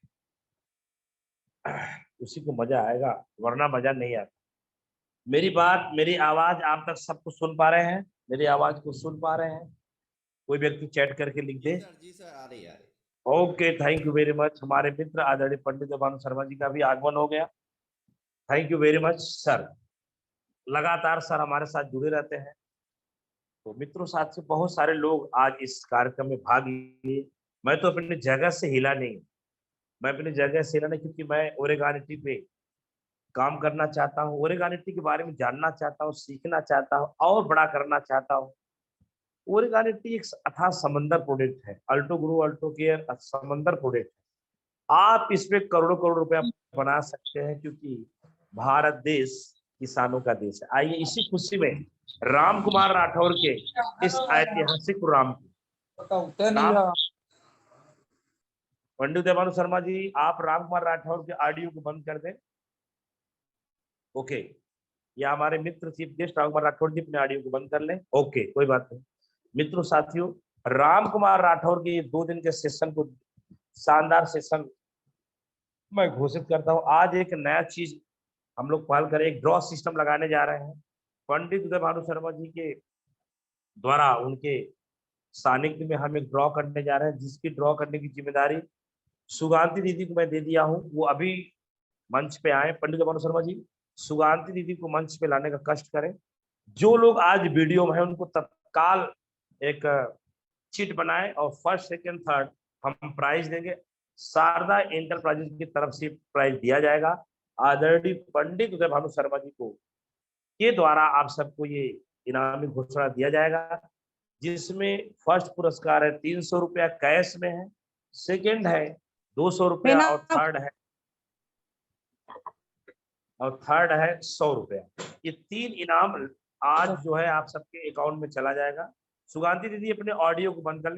उसी को मजा आएगा, वरना मजा नहीं आता। मेरी आवाज आप तक सबको सुन पा रहे हैं? मेरी आवाज को सुन पा रहे हैं? कोई व्यक्ति चैट करके लिख दे। जी सर आ रही है। Okay, thank you very much. हमारे मित्र आदरणीय पंडित भानु शर्मा जी का भी आगमन हो गया। Thank you very much sir. लगातार सर हमारे साथ जुड़े रहते हैं। तो मित्रों, साथ से बहुत सारे लोग आज इस कार्यक्रम में भाग लिए। मैं तो अपनी जगह से हिला नहीं। मैं अपनी जगह से हिला नहीं क्योंकि मैं ओरेगानिटी पे काम करना चाहता हूँ, ओरेगानिटी के बारे में जानना चाहता हूँ, सीखना चाहता हूँ और बड़ा करना चाहता हूँ। ओरेगानिटी एक अथाह समंदर प्रोडक्ट है। अल्टो ग्रो अल्टो केयर समंदर प्रोडक्ट है। आप इसमें करोड़ों करोड़ रुपया बना सकते हैं क्योंकि भारत देश किसानों का देश है। आइए इसी खुशी में राम कुमार राठौर के इस ऐतिहासिक प्रोग्राम को पंडित भानु शर्मा जी, आप राम कुमार राठौर के ऑडियो को बंद कर दें। ओके, या हमारे मित्र चीफ गेस्ट राम कुमार राठौर जी अपने ऑडियो को बंद कर लें। ओके, कोई बात नहीं। मित्रों साथियों, राम कुमार राठौर के 2 दिन के सेशन को शानदार सेशन मैं घोषित करता हूं। आज एक नया चीज हम लोग पहल करें, एक ड्रॉ सिस्टम लगाने जा रहे हैं। पंडित उदय भानु शर्मा जी के द्वारा उनके सानिध्य में हम एक ड्रॉ करने जा रहे हैं, जिसकी ड्रॉ करने की जिम्मेदारी सुगांती दीदी को मैं दे दिया हूं। वो अभी मंच पे आए। पंडित भानु शर्मा जी, सुगांती दीदी को मंच पे लाने का कष्ट करें। जो लोग आज वीडियो में है उनको तत्काल एक चिट बनाए और फर्स्ट सेकंड थर्ड हम प्राइज देंगे। शारदा एंटरप्राइजेज की तरफ से प्राइज दिया जाएगा। आदरणीय पंडित उदय भानु शर्मा जी को के द्वारा आप सबको ये इनामी घोषणा दिया जाएगा, जिसमें फर्स्ट पुरस्कार है 300 रुपया कैश में है, सेकंड है 200 रुपया और थर्ड है 100 रुपया। ये 3 इनाम आज जो है आप सबके अकाउंट में चला जाएगा। सुगांती दीदी अपने ऑडियो को बंद कर ले।